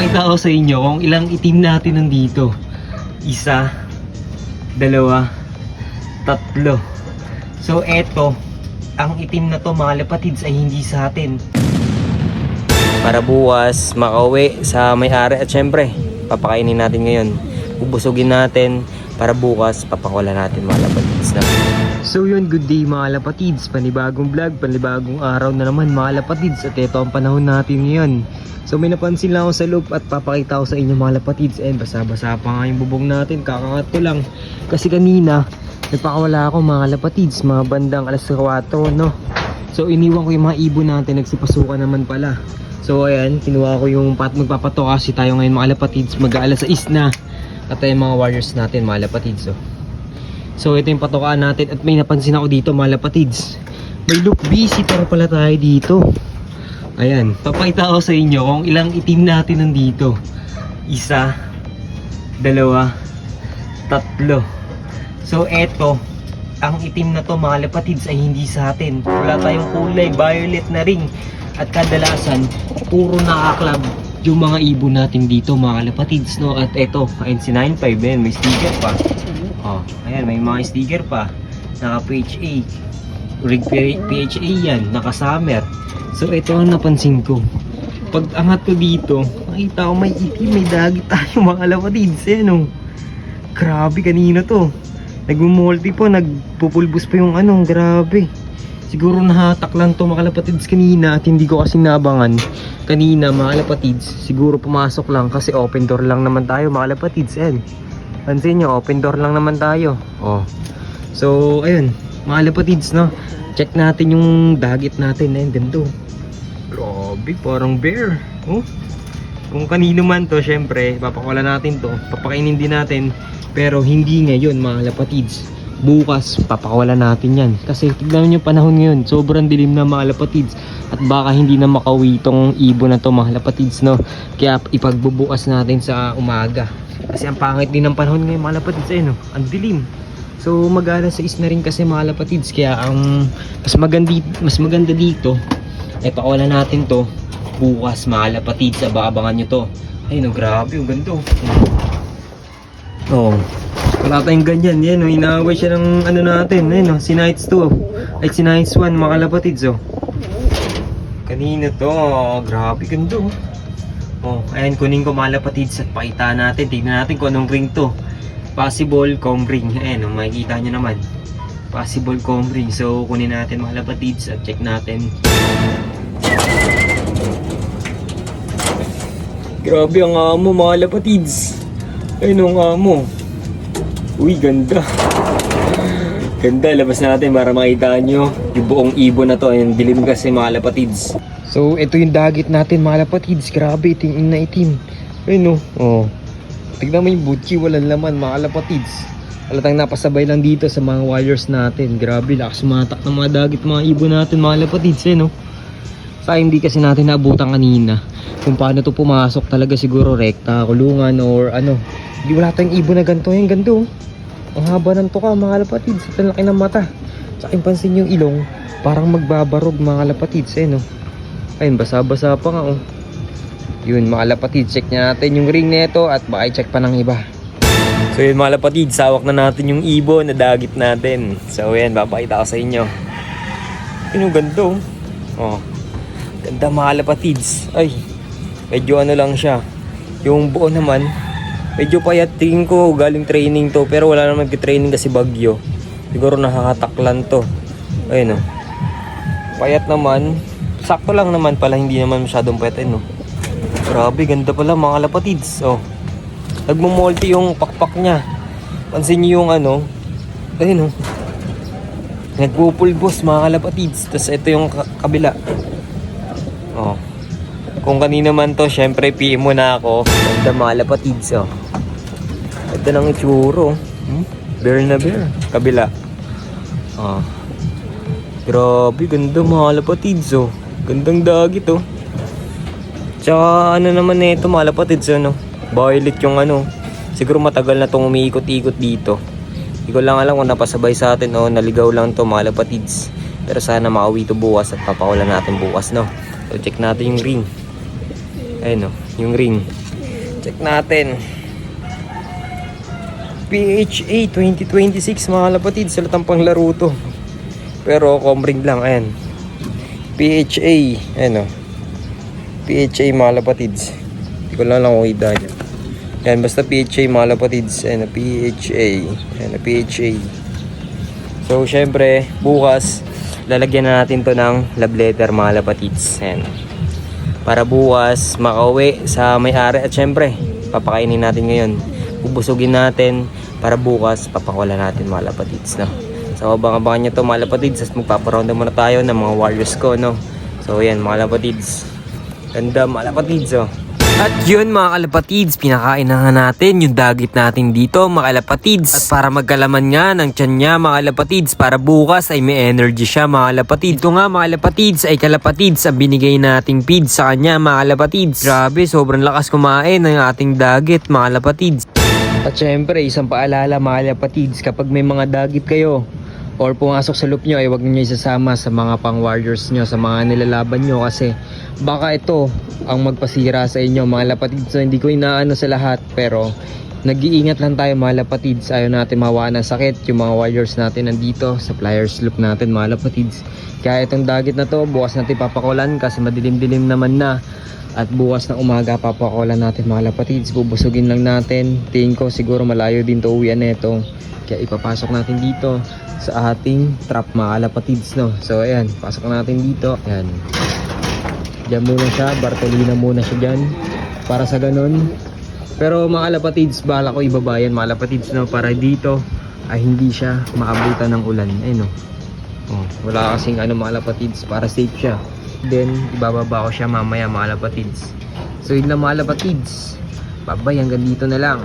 Papakita ko sa inyo kung ilang itim natin nandito. Isa, dalawa, tatlo. So eto, ang itim na to mga lapatids ay hindi sa atin. Para bukas makauwi sa may-ari at syempre papakainin natin ngayon. Bubusugin natin para bukas papakawala natin mga lapatids na. So yun, good day mga lapatids. Panibagong vlog, panibagong araw na naman mga lapatids. At ito ang panahon natin ngayon. So may napansin lang ako sa loob at papakita ko sa inyo mga lapatids. And basa-basa pa nga yung bubong natin. Kakakat ko lang. Kasi kanina nagpakawala ako mga lapatids. Mga bandang alas 4 no. So iniwan ko yung mga ibon natin. Nagsipasukan naman pala. So ayan, kinuha ko yung magpapato kasi tayo ngayon mga lapatids. Mag-aalas 6 na. At yung mga warriors natin mga lapatids. So ito yung patokaan natin. At may napansin ako dito mga lapatids. May look visitor pala tayo dito. Ayan, papakita ko sa inyo kung ilang itim natin nandito. Isa, dalawa, tatlo. So eto, ang itim na to mga lapatids ay hindi sa atin. Wala tayong kulay, violet na ring. At kadalasan, puro nakaklab yung mga ibon natin dito mga lapatids, no? At eto, ayun si 95, ayan, may sticker pa. Oh, ayan, may mga sticker pa. Naka PHA. Rig PHA yan, naka summer. So ito ang napansin ko. Pag angat ko dito, nakita ko may itim, may dagit tayo mga lapatids. Ayan, oh. Grabe, kanina to. Nagmumulti po, nagpupulbos pa yung anong, grabe. Siguro nahatak lang to mga lapatids kanina at hindi ko kasi nabangan. Kanina mga lapatids, siguro pumasok lang kasi open door lang naman tayo mga lapatids. Ayan. Pansin nyo, open door lang naman tayo. Oh. So, ayun, mga lapatids, no? Check natin yung dagit natin. Ayun, ganito. Grabe, parang bear. Oh. Kung kanino man to, syempre, papakawala natin to. Papakainin din natin. Pero hindi ngayon, mga lapatids. Bukas, papakawala natin yan. Kasi tignan nyo panahon ngayon. Sobrang dilim na mga lapatids. At baka hindi na makauwi itong ibon na to mga lapatids, no? Kaya ipagbubukas natin sa umaga. Kasi ang pangit din ng panahon ngayon mga lapatids, no? Ang dilim. So mag-alas 6 na rin kasi mga lapatids. Kaya ang mas maganda dito ay pakawala natin to bukas mga lapatids. Abangan nyo to. Ayun, grabe, ang ganda. Oh, wala tayong ganyan. Yan, oh, inaaway siya ng ano natin. Ayun, oh, si Knights 2 ay si Knights 1 mga lapatids. Oh, kanina to, oh, grabe, ganda. Oh, ayan, kunin ko mga lapatids at pakita natin. Tignan natin kung anong ring to. Possible comb ring. Ayan, oh, makikita nyo naman. Possible comb ring. So kunin natin mga lapatids at check natin. Grabe ang amo mga lapatids. Ayun ang amo. Uy, ganda. Ganda, labas natin para makita nyo yung buong ibon na to. Ayun, dilim kasi mga lapatids. So ito yung dagit natin mga lapatids. Grabe, itim na itim. Ayun, oh. Tignan mo yung butchi, walang laman mga lapatids. Halatang napasabay lang dito sa mga wires natin. Grabe, lakas matak ng mga dagit mga ibon natin mga lapatids. Ayun, sa hindi kasi natin naabutan kanina kung paano to pumasok, talaga siguro rekta, kulungan or ano. Hindi, wala tayong ibon na ganito. Ayan, ganito. Ang haba ng tuka mga lapatids. Ang laki ng mata. Sa akin pansin yung ilong, parang magbabarog mga lapatids. Ayun, ayun, basa-basa pa nga. Yun mga lapatids, check na natin yung ring nito at baka i-check pa ng iba. So yun mga lapatids, sawak na natin yung ibon na dagit natin. So yan, papakita ko sa inyo. Yun yung ganda. Oh, ganda mga lapatids. Ay, medyo ano lang siya. Yung buo naman medyo payat, tingin ko galing training to. Pero wala naman nag-training kasi bagyo. Siguro nakakataklan to. Ayun, payat naman. Sakto lang naman pala, hindi naman masyadong payat. Grabe, ganda pala mga lapatids. Oh, nagmumulti yung pakpak niya. Pansin niyo yung ano. Ayun, nagpupulbos mga lapatids. Tapos ito yung kabila. Oh, kung kanina man to, syempre PM mo na ako. Ganda mga lapatids. Oh, ito ng itsuro. Bear na bear. Kabila. Oh, grabe, ganda mga lapatids. Oh, gandang dagit. Oh, tsaka ano naman ito mga lapatids, ano, violet yung ano. Siguro matagal na itong umiikot-ikot dito. Hindi ko lang alam kung napasabay sa atin o naligaw lang to mga lapatids. Pero sana makauwi to bukas at papakulan natin bukas, no. So check natin yung ring. Ayun, no, yung ring. Check natin. PHA 2026 mga kalapatid. Salatang panglaro to. Pero comring lang. Ayan. PHA. Ayan o. PHA mga kalapatids. Hindi ko lang kung ida nyo. Ayan. Basta PHA mga kalapatids. Ayan o. PHA. Ayan o. PHA. So syempre bukas lalagyan na natin to ng love letter mga kalapatids. Ayan. Para bukas makauwi sa may-ari. At syempre papakainin natin ngayon. Bubusugin natin para bukas papakulan natin mga kalapatids, no? So abang-abangan nyo to mga kalapatids. Magpaparound muna tayo ng mga warriors ko, no? So yan mga kalapatids. Ganda mga kalapatids, oh. At yun mga kalapatids, pinakain na nga natin yung dagit natin dito mga kalapatids. At para magkalaman nga ng tiyan niya mga kalapatids, para bukas ay may energy siya mga kalapatids. Ito nga mga kalapatids ay kalapatids ang binigay nating feed sa kanya mga kalapatids. Grabe, sobrang lakas kumain ng ating dagit mga kalapatids. At syempre isang paalala mga kalapatids, kapag may mga dagit kayo or pumasok sa loop nyo ay huwag nyo isasama sa mga pang warriors nyo, sa mga nilalaban nyo, kasi baka ito ang magpasira sa inyo mga lapatids. So hindi ko inaano sa lahat, pero nag-iingat lang tayo mga lapatids. Ayaw natin mawa ng sakit yung mga warriors natin nandito sa flyers loop natin mga lapatids. Kaya itong dagit na to bukas natin papakulan kasi madilim-dilim naman na. At bukas na umaga papakulan natin mga lapatids. Bubusugin lang natin. Tingin ko siguro malayo din to uwian nito. Kaya ipapasok natin dito sa ating trap mga kalapatids, no? So ayan, pasok natin dito. Ayan. Diyan muna siya, Bartolina muna siya dyan. Para sa ganun. Pero mga kalapatids, bahala ko ibabayan mga kalapatids, no? Para dito ay hindi siya maabutan ng ulan. Ayun, no? Oh, wala kasing ano mga kalapatids, para safe siya. Then ibababa ko siya mamaya mga kalapatids. So yun lang mga kalapatids. Bye-bye, hanggang dito na lang.